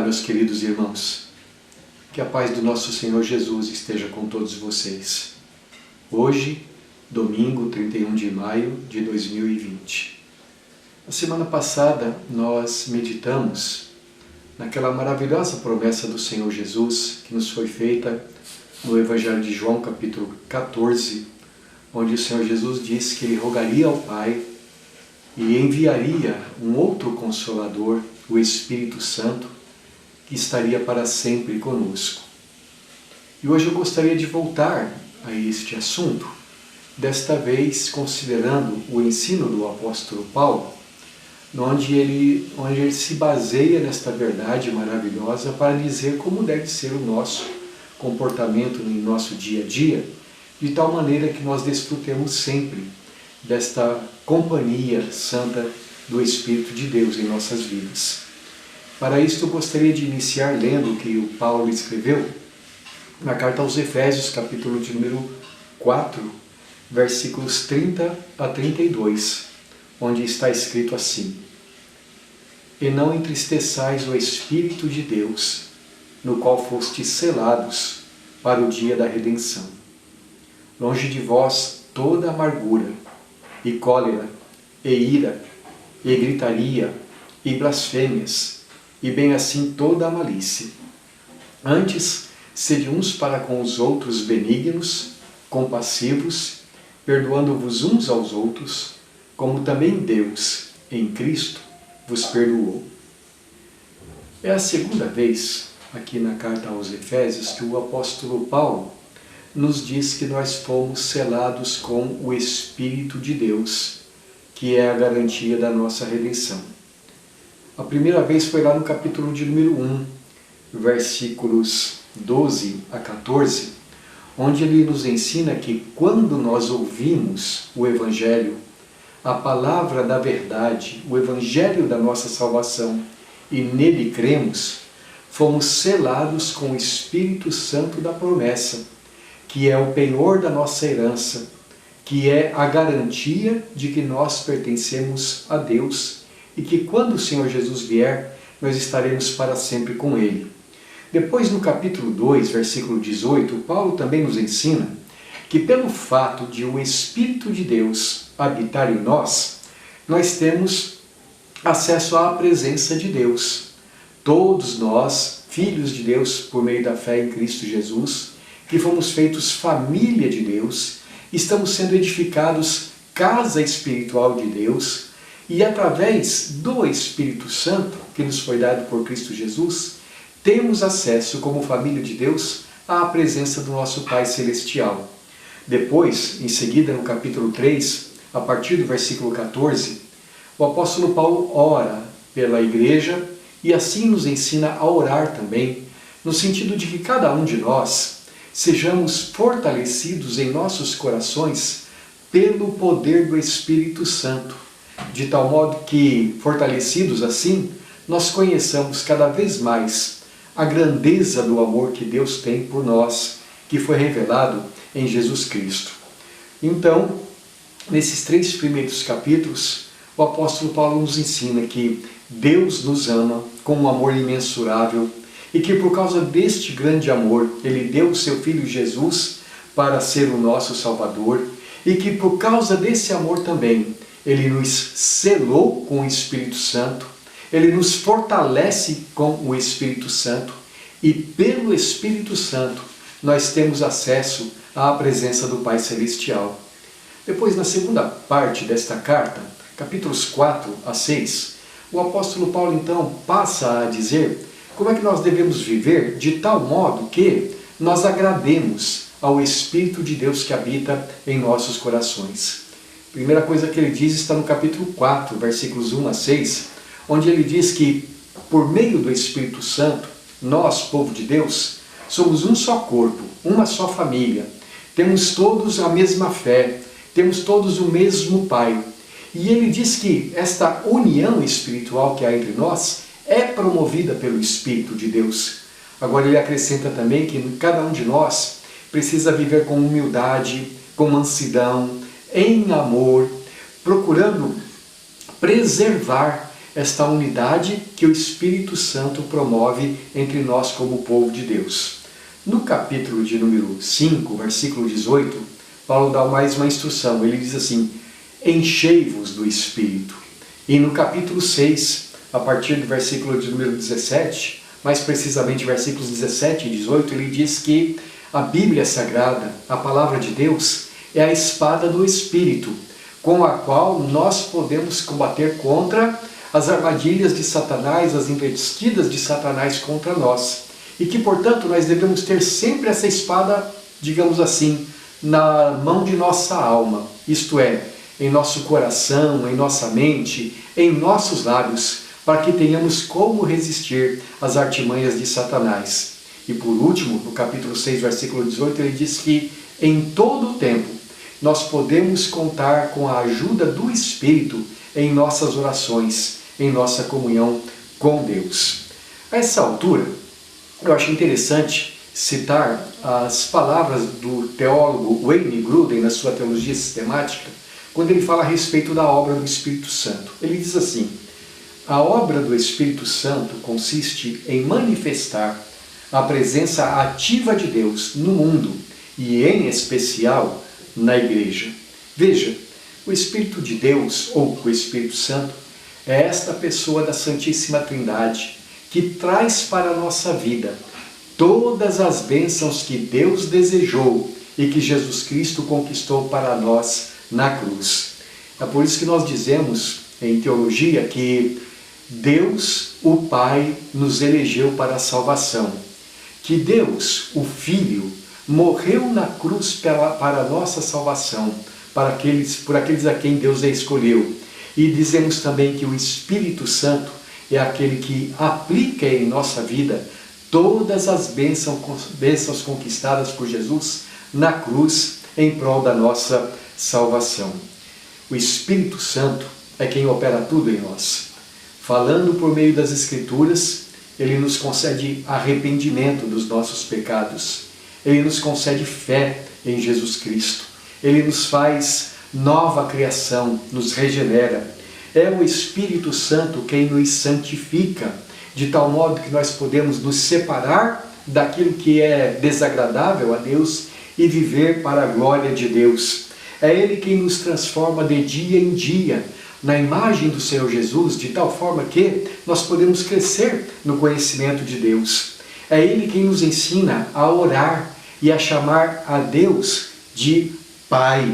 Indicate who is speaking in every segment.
Speaker 1: meus queridos irmãos. Que a paz do nosso Senhor Jesus esteja com todos vocês. Hoje, domingo, 31 de maio de 2020. Na semana passada, nós meditamos naquela maravilhosa promessa do Senhor Jesus que nos foi feita no Evangelho de João, capítulo 14, onde o Senhor Jesus disse que Ele rogaria ao Pai e enviaria um outro Consolador, o Espírito Santo, que estaria para sempre conosco. E hoje eu gostaria de voltar a este assunto, desta vez considerando o ensino do apóstolo Paulo, onde ele se baseia nesta verdade maravilhosa para dizer como deve ser o nosso comportamento em nosso dia a dia, de tal maneira que nós desfrutemos sempre desta companhia santa do Espírito de Deus em nossas vidas. Para isso eu gostaria de iniciar lendo o que o Paulo escreveu na carta aos Efésios, capítulo de número 4, versículos 30 a 32, onde está escrito assim: E não entristeçais o Espírito de Deus, no qual fostes selados para o dia da redenção. Longe de vós toda amargura, e cólera, e ira, e gritaria, e blasfêmias, e bem assim toda a malícia. Antes, sede uns para com os outros benignos, compassivos, perdoando-vos uns aos outros, como também Deus, em Cristo, vos perdoou. É a segunda vez, aqui na carta aos Efésios, que o apóstolo Paulo nos diz que nós fomos selados com o Espírito de Deus, que é a garantia da nossa redenção. A primeira vez foi lá no capítulo de número 1, versículos 12 a 14, onde ele nos ensina que quando nós ouvimos o Evangelho, a palavra da verdade, o Evangelho da nossa salvação, e nele cremos, fomos selados com o Espírito Santo da promessa, que é o penhor da nossa herança, que é a garantia de que nós pertencemos a Deus e que quando o Senhor Jesus vier, nós estaremos para sempre com Ele. Depois, no capítulo 2, versículo 18, Paulo também nos ensina que pelo fato de o Espírito de Deus habitar em nós, nós temos acesso à presença de Deus. Todos nós, filhos de Deus por meio da fé em Cristo Jesus, que fomos feitos família de Deus, estamos sendo edificados casa espiritual de Deus, e através do Espírito Santo, que nos foi dado por Cristo Jesus, temos acesso como família de Deus à presença do nosso Pai Celestial. Depois, em seguida, no capítulo 3, a partir do versículo 14, o apóstolo Paulo ora pela igreja e assim nos ensina a orar também, no sentido de que cada um de nós sejamos fortalecidos em nossos corações pelo poder do Espírito Santo, de tal modo que, fortalecidos assim, nós conheçamos cada vez mais a grandeza do amor que Deus tem por nós, que foi revelado em Jesus Cristo. Então, nesses 3 primeiros capítulos, o apóstolo Paulo nos ensina que Deus nos ama com um amor imensurável, e que por causa deste grande amor, Ele deu o seu Filho Jesus para ser o nosso Salvador, e que por causa desse amor também, Ele nos selou com o Espírito Santo, Ele nos fortalece com o Espírito Santo, e pelo Espírito Santo nós temos acesso à presença do Pai Celestial. Depois, na segunda parte desta carta, capítulos 4 a 6, o apóstolo Paulo então passa a dizer como é que nós devemos viver de tal modo que nós agrademos ao Espírito de Deus que habita em nossos corações. A primeira coisa que ele diz está no capítulo 4, versículos 1 a 6, onde ele diz que, por meio do Espírito Santo, nós, povo de Deus, somos um só corpo, uma só família. Temos todos a mesma fé, temos todos o mesmo Pai. E ele diz que esta união espiritual que há entre nós é promovida pelo Espírito de Deus. Agora ele acrescenta também que cada um de nós precisa viver com humildade, com mansidão, em amor, procurando preservar esta unidade que o Espírito Santo promove entre nós como povo de Deus. No capítulo de número 5, versículo 18, Paulo dá mais uma instrução. Ele diz assim: enchei-vos do Espírito. E no capítulo 6, a partir do versículo de número 17, mais precisamente versículos 17 e 18, ele diz que a Bíblia Sagrada, a Palavra de Deus, é a espada do Espírito, com a qual nós podemos combater contra as armadilhas de Satanás, as investidas de Satanás contra nós. E que, portanto, nós devemos ter sempre essa espada, digamos assim, na mão de nossa alma, isto é, em nosso coração, em nossa mente, em nossos lábios, para que tenhamos como resistir às artimanhas de Satanás. E por último, no capítulo 6, versículo 18, ele diz que em todo o tempo nós podemos contar com a ajuda do Espírito em nossas orações, em nossa comunhão com Deus. A essa altura, eu acho interessante citar as palavras do teólogo Wayne Grudem na sua teologia sistemática, quando ele fala a respeito da obra do Espírito Santo. Ele diz assim: a obra do Espírito Santo consiste em manifestar a presença ativa de Deus no mundo e, em especial, na igreja. Veja, o Espírito de Deus, ou o Espírito Santo, é esta pessoa da Santíssima Trindade que traz para a nossa vida todas as bênçãos que Deus desejou e que Jesus Cristo conquistou para nós na cruz. É por isso que nós dizemos em teologia que Deus, o Pai, nos elegeu para a salvação, que Deus, o Filho, morreu na cruz para a nossa salvação, por aqueles a quem Deus escolheu. E dizemos também que o Espírito Santo é aquele que aplica em nossa vida todas as bênçãos conquistadas por Jesus na cruz em prol da nossa salvação. O Espírito Santo é quem opera tudo em nós. Falando por meio das Escrituras, ele nos concede arrependimento dos nossos pecados. Ele nos concede fé em Jesus Cristo. Ele nos faz nova criação, nos regenera. É o Espírito Santo quem nos santifica, de tal modo que nós podemos nos separar daquilo que é desagradável a Deus e viver para a glória de Deus. É Ele quem nos transforma de dia em dia na imagem do Senhor Jesus, de tal forma que nós podemos crescer no conhecimento de Deus. É Ele quem nos ensina a orar e a chamar a Deus de Pai.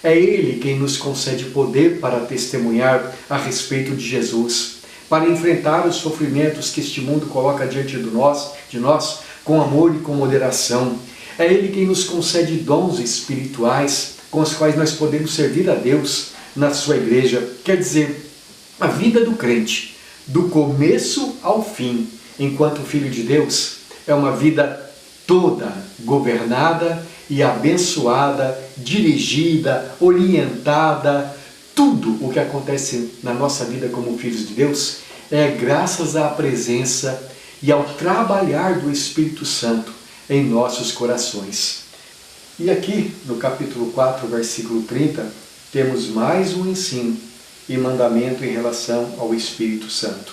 Speaker 1: É Ele quem nos concede poder para testemunhar a respeito de Jesus, para enfrentar os sofrimentos que este mundo coloca diante de nós com amor e com moderação. É Ele quem nos concede dons espirituais com os quais nós podemos servir a Deus na sua igreja. Quer dizer, a vida do crente, do começo ao fim, enquanto filho de Deus, é uma vida toda governada e abençoada, dirigida, orientada. Tudo o que acontece na nossa vida como filhos de Deus é graças à presença e ao trabalhar do Espírito Santo em nossos corações. E aqui, no capítulo 4, versículo 30, temos mais um ensino e mandamento em relação ao Espírito Santo.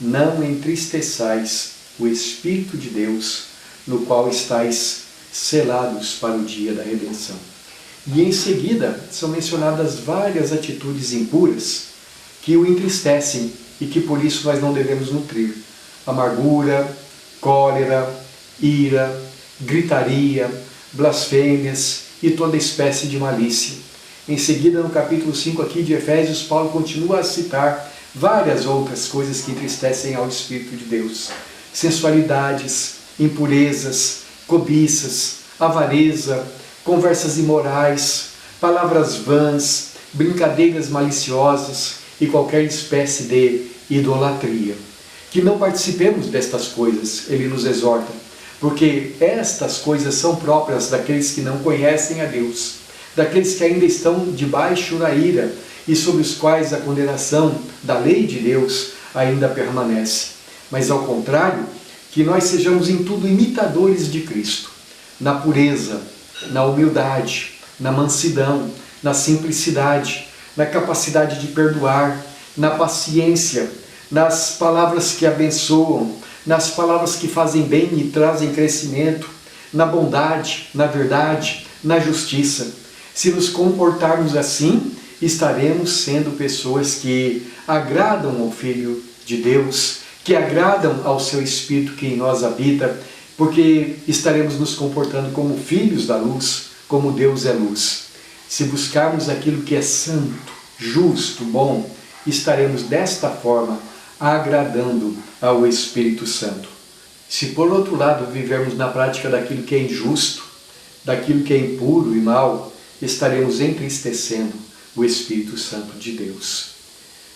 Speaker 1: Não entristeçais o Espírito de Deus, no qual estáis selados para o dia da redenção. E em seguida são mencionadas várias atitudes impuras que o entristecem e que por isso nós não devemos nutrir. Amargura, cólera, ira, gritaria, blasfêmias e toda espécie de malícia. Em seguida, no capítulo 5 aqui de Efésios, Paulo continua a citar várias outras coisas que entristecem ao Espírito de Deus. Sensualidades, impurezas, cobiças, avareza, conversas imorais, palavras vãs, brincadeiras maliciosas e qualquer espécie de idolatria. Que não participemos destas coisas, ele nos exorta, porque estas coisas são próprias daqueles que não conhecem a Deus, daqueles que ainda estão debaixo da ira e sobre os quais a condenação da lei de Deus ainda permanece. Mas ao contrário, que nós sejamos em tudo imitadores de Cristo, na pureza, na humildade, na mansidão, na simplicidade, na capacidade de perdoar, na paciência, nas palavras que abençoam, nas palavras que fazem bem e trazem crescimento, na bondade, na verdade, na justiça. Se nos comportarmos assim, estaremos sendo pessoas que agradam ao Filho de Deus, que agradam ao seu Espírito que em nós habita, porque estaremos nos comportando como filhos da luz, como Deus é luz. Se buscarmos aquilo que é santo, justo, bom, estaremos desta forma agradando ao Espírito Santo. Se por outro lado vivermos na prática daquilo que é injusto, daquilo que é impuro e mal, estaremos entristecendo o Espírito Santo de Deus.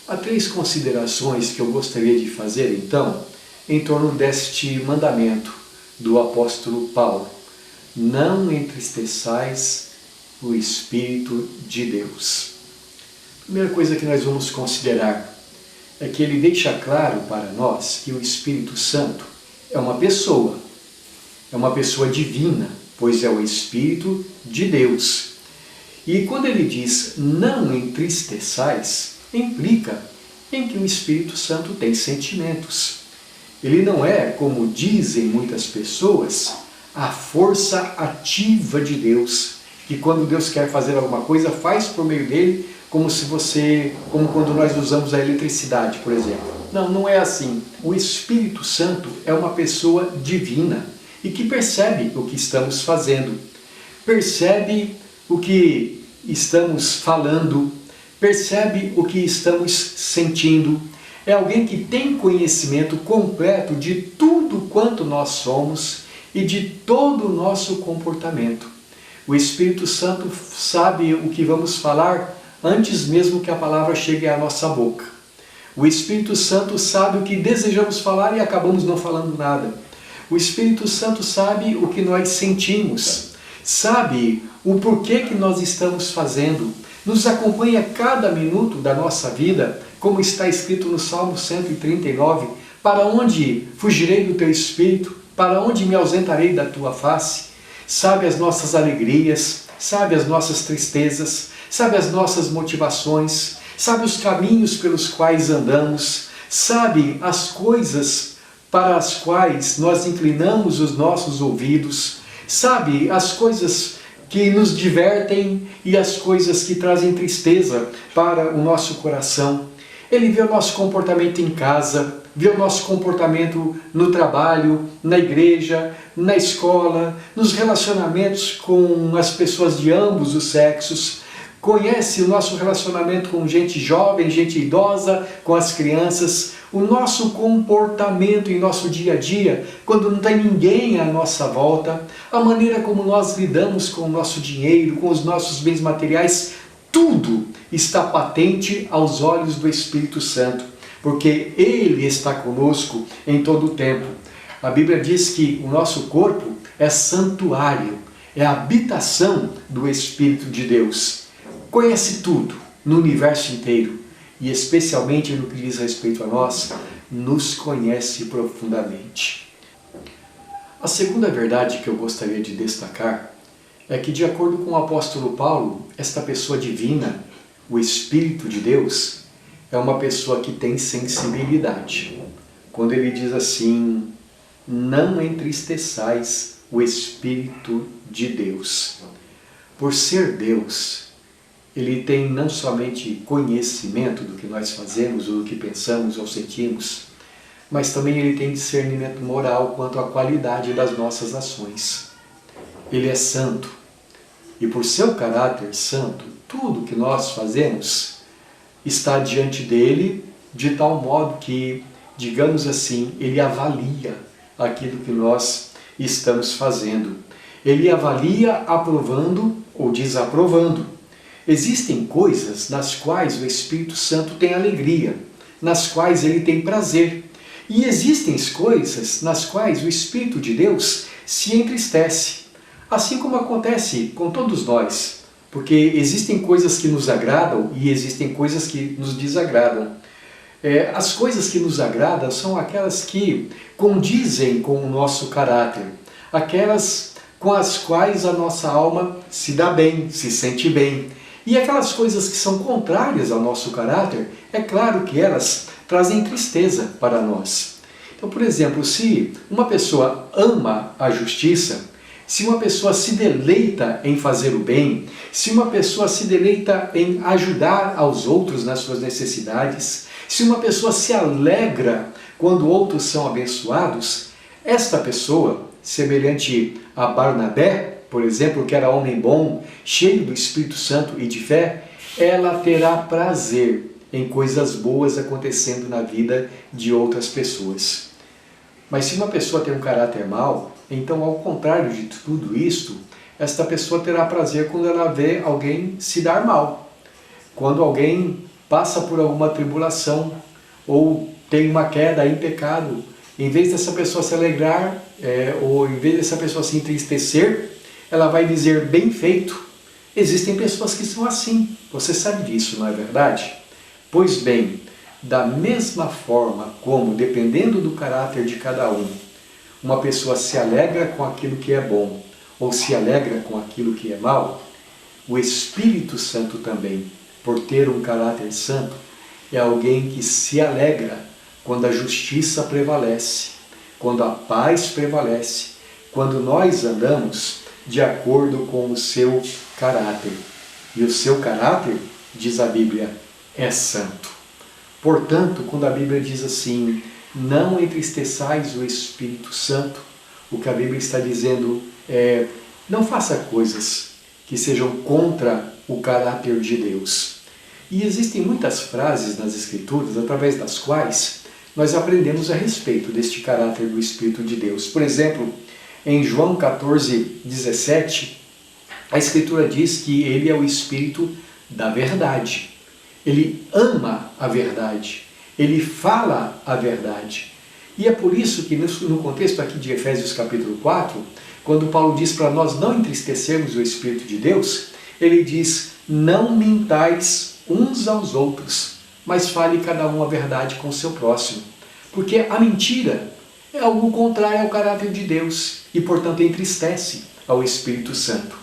Speaker 1: Há 3 considerações que eu gostaria de fazer, então, em torno deste mandamento do apóstolo Paulo. Não entristeçais o Espírito de Deus. A primeira coisa que nós vamos considerar é que ele deixa claro para nós que o Espírito Santo é uma pessoa divina, pois é o Espírito de Deus. E quando ele diz não entristeçais, implica em que o Espírito Santo tem sentimentos. Ele não é, como dizem muitas pessoas, a força ativa de Deus, que quando Deus quer fazer alguma coisa, faz por meio dele, como quando nós usamos a eletricidade, por exemplo. Não, não é assim. O Espírito Santo é uma pessoa divina e que percebe o que estamos fazendo, percebe o que estamos falando, percebe o que estamos sentindo. É alguém que tem conhecimento completo de tudo quanto nós somos e de todo o nosso comportamento. O Espírito Santo sabe o que vamos falar antes mesmo que a palavra chegue à nossa boca. O Espírito Santo sabe o que desejamos falar e acabamos não falando nada. O Espírito Santo sabe o que nós sentimos, sabe o porquê que nós estamos fazendo, nos acompanha cada minuto da nossa vida, como está escrito no Salmo 139, para onde fugirei do teu Espírito, para onde me ausentarei da tua face, sabe as nossas alegrias, sabe as nossas tristezas, sabe as nossas motivações, sabe os caminhos pelos quais andamos, sabe as coisas para as quais nós inclinamos os nossos ouvidos, sabe as coisas que nos divertem e as coisas que trazem tristeza para o nosso coração. Ele vê o nosso comportamento em casa, vê o nosso comportamento no trabalho, na igreja, na escola, nos relacionamentos com as pessoas de ambos os sexos, conhece o nosso relacionamento com gente jovem, gente idosa, com as crianças, o nosso comportamento em nosso dia a dia, quando não tem ninguém à nossa volta, a maneira como nós lidamos com o nosso dinheiro, com os nossos bens materiais, tudo está patente aos olhos do Espírito Santo, porque Ele está conosco em todo o tempo. A Bíblia diz que o nosso corpo é santuário, é a habitação do Espírito de Deus. Conhece tudo no universo inteiro e especialmente no que diz respeito a nós, nos conhece profundamente. A segunda verdade que eu gostaria de destacar é que, de acordo com o apóstolo Paulo, esta pessoa divina, o Espírito de Deus, é uma pessoa que tem sensibilidade. Quando ele diz assim, não entristeçais o Espírito de Deus. Por ser Deus, ele tem não somente conhecimento do que nós fazemos, ou do que pensamos ou sentimos, mas também ele tem discernimento moral quanto à qualidade das nossas ações. Ele é santo, e por seu caráter santo, tudo que nós fazemos está diante dele, de tal modo que, digamos assim, ele avalia aquilo que nós estamos fazendo. Ele avalia aprovando ou desaprovando. Existem coisas nas quais o Espírito Santo tem alegria, nas quais ele tem prazer. E existem coisas nas quais o Espírito de Deus se entristece. Assim como acontece com todos nós, porque existem coisas que nos agradam e existem coisas que nos desagradam. As coisas que nos agradam são aquelas que condizem com o nosso caráter, aquelas com as quais a nossa alma se dá bem, se sente bem. E aquelas coisas que são contrárias ao nosso caráter, é claro que elas trazem tristeza para nós. Então, por exemplo, se uma pessoa ama a justiça, se uma pessoa se deleita em fazer o bem, se uma pessoa se deleita em ajudar aos outros nas suas necessidades, se uma pessoa se alegra quando outros são abençoados, esta pessoa, semelhante a Barnabé, por exemplo, que era homem bom, cheio do Espírito Santo e de fé, ela terá prazer em coisas boas acontecendo na vida de outras pessoas. Mas se uma pessoa tem um caráter mau, então, ao contrário de tudo isto, esta pessoa terá prazer quando ela vê alguém se dar mal. Quando alguém passa por alguma tribulação ou tem uma queda em pecado, em vez dessa pessoa se alegrar, ou em vez dessa pessoa se entristecer, ela vai dizer, bem feito. Existem pessoas que são assim, você sabe disso, não é verdade? Pois bem, da mesma forma como, dependendo do caráter de cada um, uma pessoa se alegra com aquilo que é bom, ou se alegra com aquilo que é mal, o Espírito Santo também, por ter um caráter santo, é alguém que se alegra quando a justiça prevalece, quando a paz prevalece, quando nós andamos de acordo com o seu caráter. E o seu caráter, diz a Bíblia, é santo. Portanto, quando a Bíblia diz assim, não entristeçais o Espírito Santo, o que a Bíblia está dizendo é, não faça coisas que sejam contra o caráter de Deus. E existem muitas frases nas Escrituras, através das quais nós aprendemos a respeito deste caráter do Espírito de Deus. Por exemplo, em João 14:17, a Escritura diz que ele é o Espírito da verdade. Ele ama a verdade. Ele fala a verdade. E é por isso que no contexto aqui de Efésios capítulo 4, quando Paulo diz para nós não entristecermos o Espírito de Deus, ele diz, não mintais uns aos outros, mas fale cada um a verdade com o seu próximo. Porque a mentira é algo contrário ao caráter de Deus e, portanto, entristece ao Espírito Santo.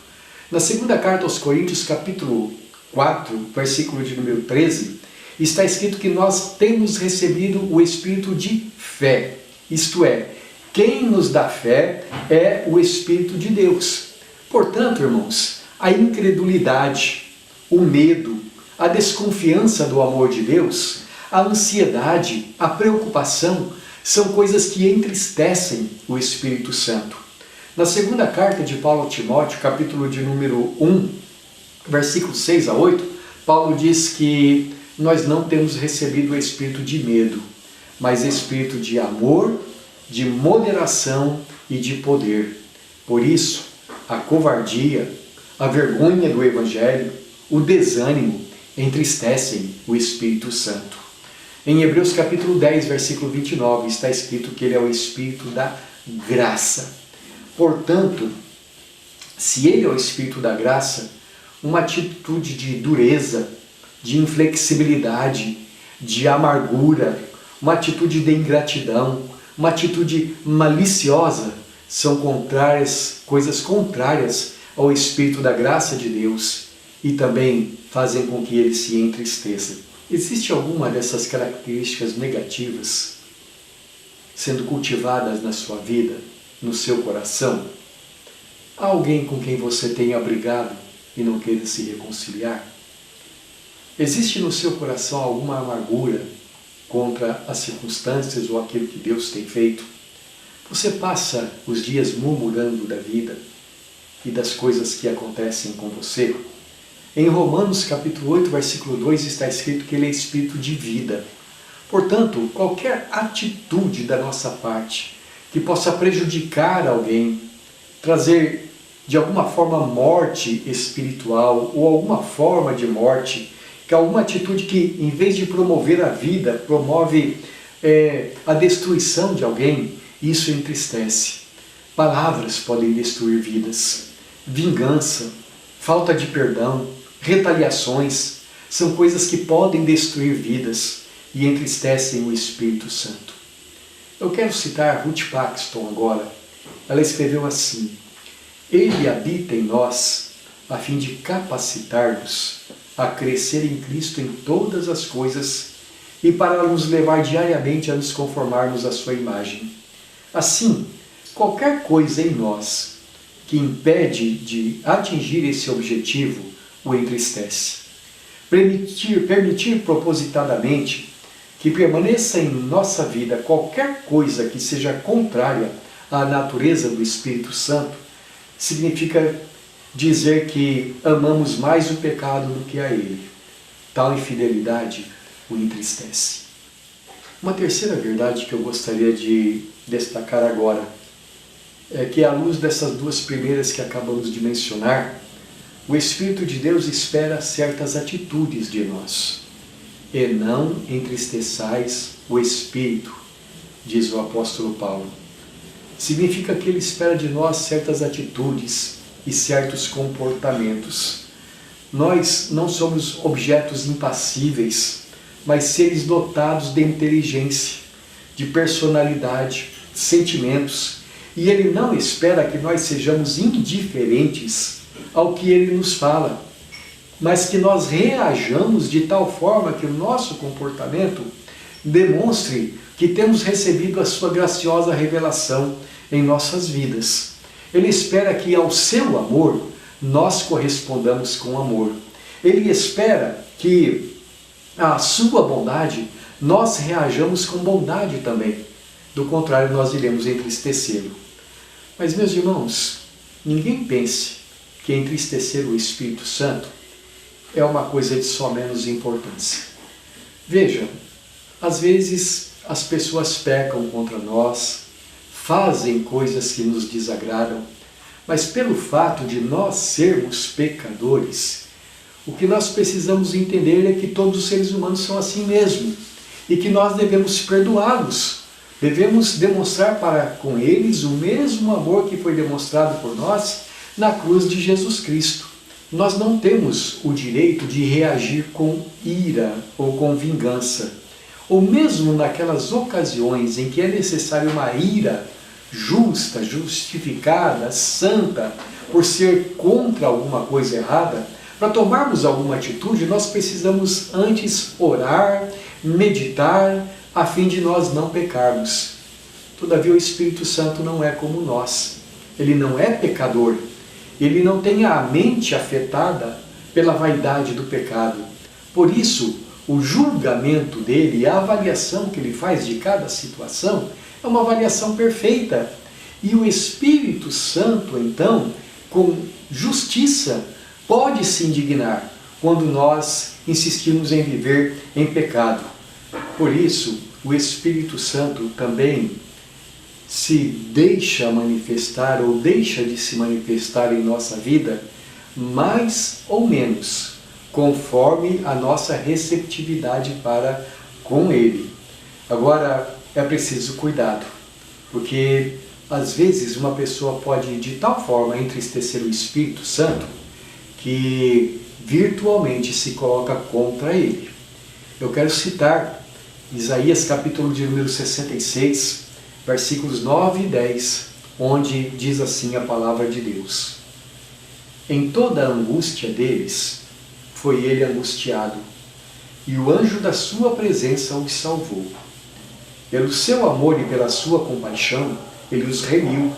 Speaker 1: Na segunda carta aos Coríntios, capítulo 4, versículo de número 13, está escrito que nós temos recebido o Espírito de fé. Isto é, quem nos dá fé é o Espírito de Deus. Portanto, irmãos, a incredulidade, o medo, a desconfiança do amor de Deus, a ansiedade, a preocupação, são coisas que entristecem o Espírito Santo. Na segunda carta de Paulo a Timóteo, capítulo de número 1, versículos 6 a 8, Paulo diz que nós não temos recebido o espírito de medo, mas espírito de amor, de moderação e de poder. Por isso, a covardia, a vergonha do Evangelho, o desânimo entristecem o Espírito Santo. Em Hebreus capítulo 10, versículo 29, está escrito que ele é o Espírito da graça. Portanto, se ele é o Espírito da graça, uma atitude de dureza, de inflexibilidade, de amargura, uma atitude de ingratidão, uma atitude maliciosa, são contrárias, coisas contrárias ao Espírito da graça de Deus e também fazem com que ele se entristeça. Existe alguma dessas características negativas sendo cultivadas na sua vida, no seu coração? Há alguém com quem você tenha brigado e não queira se reconciliar? Existe no seu coração alguma amargura contra as circunstâncias ou aquilo que Deus tem feito? Você passa os dias murmurando da vida e das coisas que acontecem com você? Em Romanos capítulo 8, versículo 2 está escrito que ele é espírito de vida. Portanto, qualquer atitude da nossa parte que possa prejudicar alguém, trazer de alguma forma morte espiritual ou alguma forma de morte, que alguma atitude que, em vez de promover a vida, promove a destruição de alguém, isso entristece. Palavras podem destruir vidas. Vingança, falta de perdão, retaliações, são coisas que podem destruir vidas e entristecem o Espírito Santo. Eu quero citar Ruth Paxton agora. Ela escreveu assim: ele habita em nós a fim de capacitar-nos a crescer em Cristo em todas as coisas e para nos levar diariamente a nos conformarmos à sua imagem. Assim, qualquer coisa em nós que impede de atingir esse objetivo o entristece. Permitir propositadamente que permaneça em nossa vida qualquer coisa que seja contrária à natureza do Espírito Santo significa dizer que amamos mais o pecado do que a ele. Tal infidelidade o entristece. Uma terceira verdade que eu gostaria de destacar agora é que, à luz dessas duas primeiras que acabamos de mencionar, o Espírito de Deus espera certas atitudes de nós. E não entristeçais o Espírito, diz o apóstolo Paulo. Significa que ele espera de nós certas atitudes e certos comportamentos. Nós não somos objetos impassíveis, mas seres dotados de inteligência, de personalidade, de sentimentos. E ele não espera que nós sejamos indiferentes ao que ele nos fala, mas que nós reajamos de tal forma que o nosso comportamento demonstre que temos recebido a sua graciosa revelação em nossas vidas. Ele espera que ao seu amor nós correspondamos com amor. Ele espera que à sua bondade nós reajamos com bondade também. Do contrário, nós iremos entristecê-lo. Mas, meus irmãos, ninguém pense que entristecer o Espírito Santo é uma coisa de só menos importância. Veja, às vezes as pessoas pecam contra nós, fazem coisas que nos desagradam, mas pelo fato de nós sermos pecadores, o que nós precisamos entender é que todos os seres humanos são assim mesmo e que nós devemos perdoá-los. Devemos demonstrar para com eles o mesmo amor que foi demonstrado por nós na cruz de Jesus Cristo. Nós não temos o direito de reagir com ira ou com vingança, ou mesmo naquelas ocasiões em que é necessário uma ira justa, justificada, santa, por ser contra alguma coisa errada. Para tomarmos alguma atitude, nós precisamos antes orar, meditar, a fim de nós não pecarmos. Todavia, o Espírito Santo não é como nós. Ele não é pecador. Ele não tem a mente afetada pela vaidade do pecado. Por isso, o julgamento dele, a avaliação que ele faz de cada situação, é uma avaliação perfeita. E o Espírito Santo, então, com justiça, pode se indignar quando nós insistimos em viver em pecado. Por isso, o Espírito Santo também se deixa manifestar ou deixa de se manifestar em nossa vida, mais ou menos, conforme a nossa receptividade para com Ele. Agora, é preciso cuidado, porque às vezes uma pessoa pode de tal forma entristecer o Espírito Santo que virtualmente se coloca contra Ele. Eu quero citar Isaías capítulo de número 66, versículos 9 e 10, onde diz assim a palavra de Deus: Em toda a angústia deles foi ele angustiado, e o anjo da sua presença os salvou. Pelo seu amor e pela sua compaixão, ele os remiu,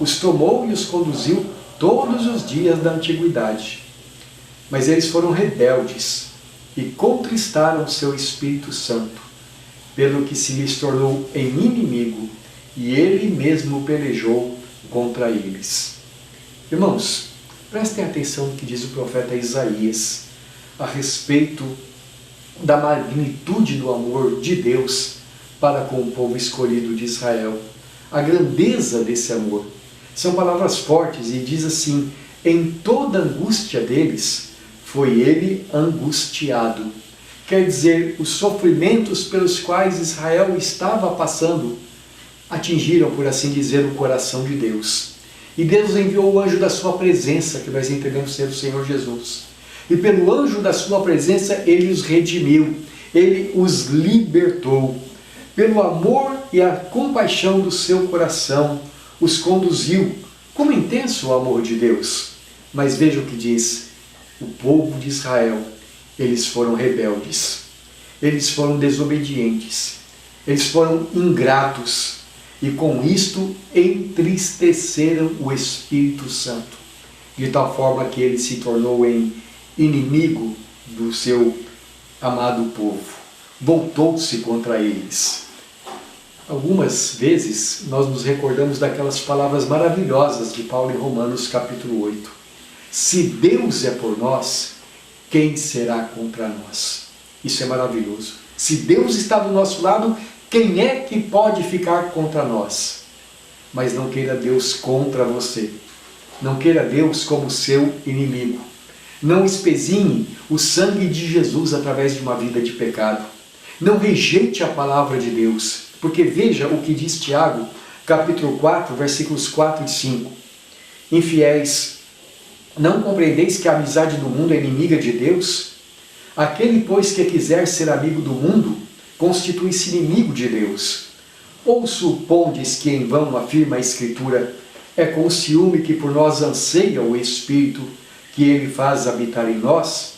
Speaker 1: os tomou e os conduziu todos os dias da antiguidade. Mas eles foram rebeldes e contristaram seu Espírito Santo, pelo que se lhes tornou em inimigo, e ele mesmo pelejou contra eles. Irmãos, prestem atenção no que diz o profeta Isaías a respeito da magnitude do amor de Deus para com o povo escolhido de Israel. A grandeza desse amor. São palavras fortes e diz assim: em toda a angústia deles foi ele angustiado. Quer dizer, os sofrimentos pelos quais Israel estava passando atingiram, por assim dizer, o coração de Deus. E Deus enviou o anjo da sua presença, que nós entendemos ser o Senhor Jesus. E pelo anjo da sua presença ele os redimiu, ele os libertou. Pelo amor e a compaixão do seu coração, os conduziu. Como intenso o amor de Deus! Mas veja o que diz: o povo de Israel eles foram rebeldes, eles foram desobedientes, eles foram ingratos e com isto entristeceram o Espírito Santo, de tal forma que ele se tornou inimigo do seu amado povo, voltou-se contra eles. Algumas vezes nós nos recordamos daquelas palavras maravilhosas de Paulo em Romanos capítulo 8. Se Deus é por nós, quem será contra nós? Isso é maravilhoso. Se Deus está do nosso lado, quem é que pode ficar contra nós? Mas não queira Deus contra você. Não queira Deus como seu inimigo. Não espezinhe o sangue de Jesus através de uma vida de pecado. Não rejeite a palavra de Deus. Porque veja o que diz Tiago, capítulo 4, versículos 4 e 5. Infiéis, não compreendeis que a amizade do mundo é inimiga de Deus? Aquele, pois, que quiser ser amigo do mundo, constitui-se inimigo de Deus. Ou supondes que em vão afirma a Escritura, é com ciúme que por nós anseia o Espírito que ele faz habitar em nós?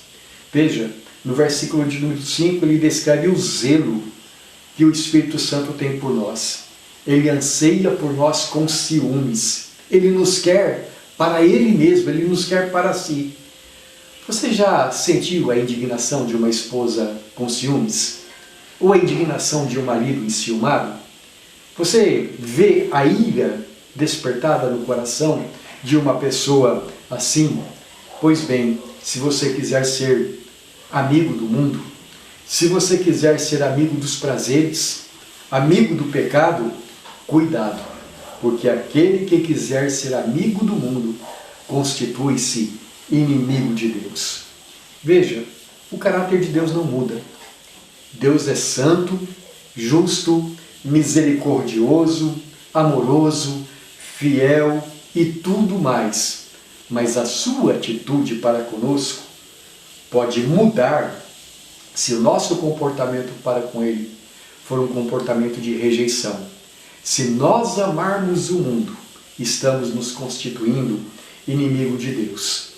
Speaker 1: Veja, no versículo de número 5, ele descreve o zelo que o Espírito Santo tem por nós. Ele anseia por nós com ciúmes. Ele nos quer para Ele mesmo, Ele nos quer para si. Você já sentiu a indignação de uma esposa com ciúmes? Ou a indignação de um marido enciumado? Você vê a ira despertada no coração de uma pessoa assim? Pois bem, se você quiser ser amigo do mundo, se você quiser ser amigo dos prazeres, amigo do pecado, cuidado, porque aquele que quiser ser amigo do mundo constitui-se inimigo de Deus. Veja, o caráter de Deus não muda. Deus é santo, justo, misericordioso, amoroso, fiel e tudo mais. Mas a sua atitude para conosco pode mudar se o nosso comportamento para com Ele for um comportamento de rejeição. Se nós amarmos o mundo, estamos nos constituindo inimigo de Deus.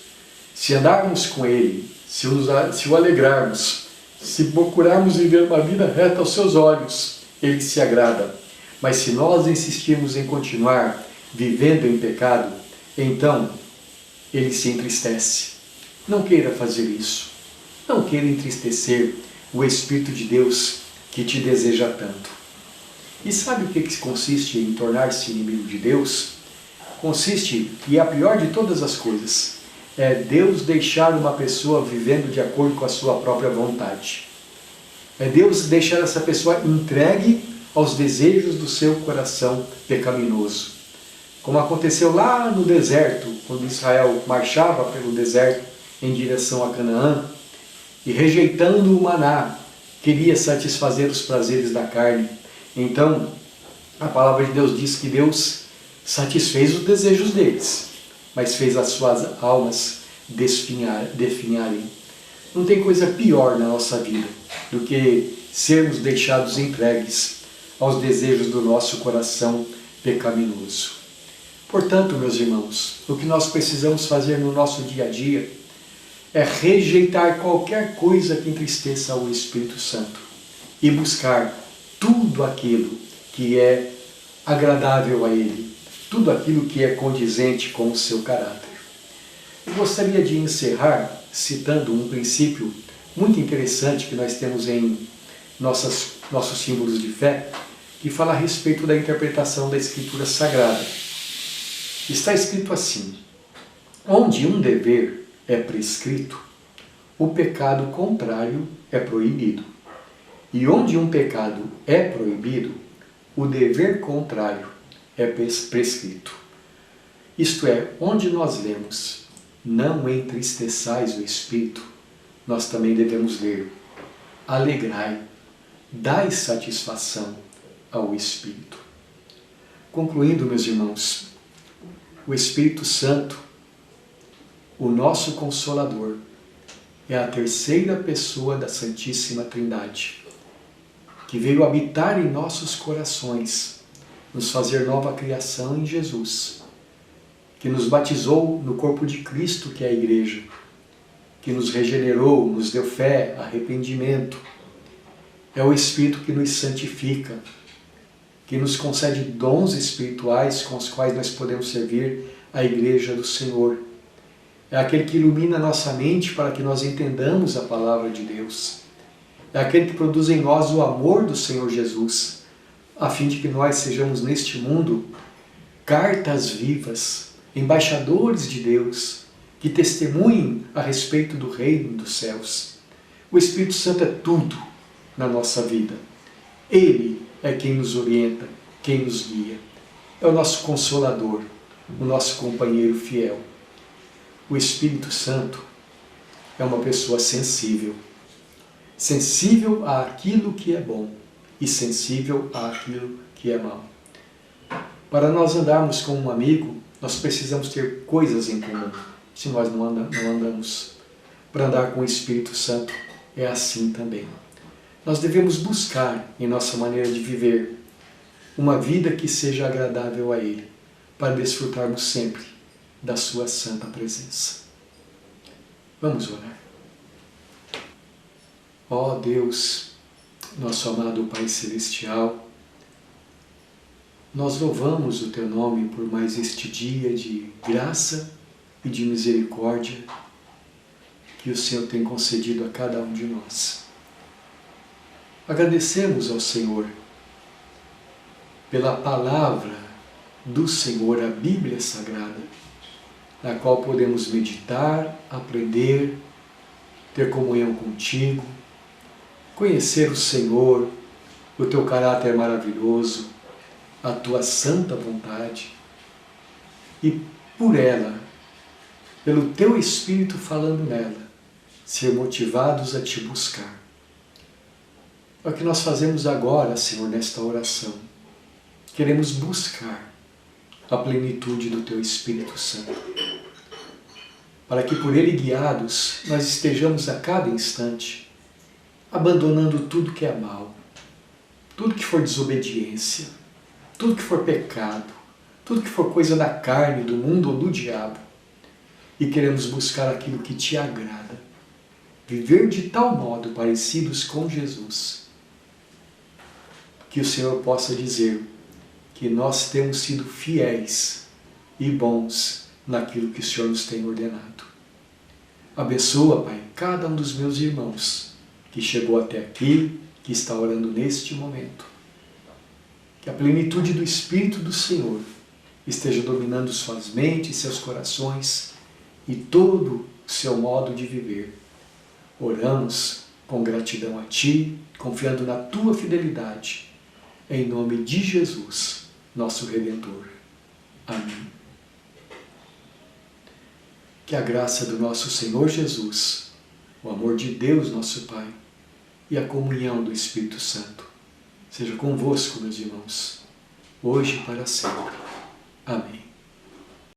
Speaker 1: Se andarmos com Ele, se o alegrarmos, se procurarmos viver uma vida reta aos seus olhos, Ele se agrada. Mas se nós insistirmos em continuar vivendo em pecado, então Ele se entristece. Não queira fazer isso. Não queira entristecer o Espírito de Deus que te deseja tanto. E sabe o que consiste em tornar-se inimigo de Deus? Consiste, e é a pior de todas as coisas, é Deus deixar uma pessoa vivendo de acordo com a sua própria vontade. É Deus deixar essa pessoa entregue aos desejos do seu coração pecaminoso. Como aconteceu lá no deserto, quando Israel marchava pelo deserto em direção a Canaã, e rejeitando o maná, queria satisfazer os prazeres da carne. Então, a palavra de Deus diz que Deus satisfez os desejos deles, mas fez as suas almas definharem. Não tem coisa pior na nossa vida do que sermos deixados entregues aos desejos do nosso coração pecaminoso. Portanto, meus irmãos, o que nós precisamos fazer no nosso dia a dia é rejeitar qualquer coisa que entristeça o Espírito Santo e buscar tudo aquilo que é agradável a Ele, tudo aquilo que é condizente com o seu caráter. Eu gostaria de encerrar citando um princípio muito interessante que nós temos em nossos símbolos de fé, que fala a respeito da interpretação da Escritura Sagrada. Está escrito assim: onde um dever é prescrito, o pecado contrário é proibido. E onde um pecado é proibido, o dever contrário é prescrito. Isto é, onde nós lemos, não entristeçais o Espírito, nós também devemos ler, alegrai, dai satisfação ao Espírito. Concluindo, meus irmãos, o Espírito Santo, o nosso Consolador, é a terceira pessoa da Santíssima Trindade, que veio habitar em nossos corações, nos fazer nova criação em Jesus, que nos batizou no corpo de Cristo, que é a Igreja, que nos regenerou, nos deu fé, arrependimento. É o Espírito que nos santifica, que nos concede dons espirituais com os quais nós podemos servir a Igreja do Senhor. É aquele que ilumina a nossa mente para que nós entendamos a palavra de Deus. É aquele que produz em nós o amor do Senhor Jesus, a fim de que nós sejamos neste mundo cartas vivas, embaixadores de Deus, que testemunhem a respeito do reino dos céus. O Espírito Santo é tudo na nossa vida. Ele é quem nos orienta, quem nos guia. É o nosso consolador, o nosso companheiro fiel. O Espírito Santo é uma pessoa sensível. Sensível àquilo que é bom e sensível àquilo que é mal. Para nós andarmos com um amigo, nós precisamos ter coisas em comum, se nós não andamos. Para andar com o Espírito Santo é assim também. Nós devemos buscar, em nossa maneira de viver, uma vida que seja agradável a Ele, para desfrutarmos sempre da Sua santa presença. Vamos orar. Ó Deus, nosso amado Pai Celestial, nós louvamos o Teu nome por mais este dia de graça e de misericórdia que o Senhor tem concedido a cada um de nós. Agradecemos ao Senhor pela palavra do Senhor, a Bíblia Sagrada, na qual podemos meditar, aprender, ter comunhão contigo, conhecer o Senhor, o Teu caráter maravilhoso, a Tua santa vontade e por ela, pelo Teu Espírito falando nela, ser motivados a Te buscar. É o que nós fazemos agora, Senhor, nesta oração. Queremos buscar a plenitude do Teu Espírito Santo, para que por Ele guiados nós estejamos a cada instante abandonando tudo que é mal, tudo que for desobediência, tudo que for pecado, tudo que for coisa da carne, do mundo ou do diabo, e queremos buscar aquilo que Te agrada, viver de tal modo parecidos com Jesus, que o Senhor possa dizer que nós temos sido fiéis e bons naquilo que o Senhor nos tem ordenado. Abençoa, Pai, cada um dos meus irmãos que chegou até aqui, que está orando neste momento. Que a plenitude do Espírito do Senhor esteja dominando suas mentes, seus corações e todo o seu modo de viver. Oramos com gratidão a Ti, confiando na Tua fidelidade, em nome de Jesus, nosso Redentor. Amém. Que a graça do nosso Senhor Jesus, o amor de Deus, nosso Pai, e a comunhão do Espírito Santo seja convosco, meus irmãos, hoje e para sempre. Amém.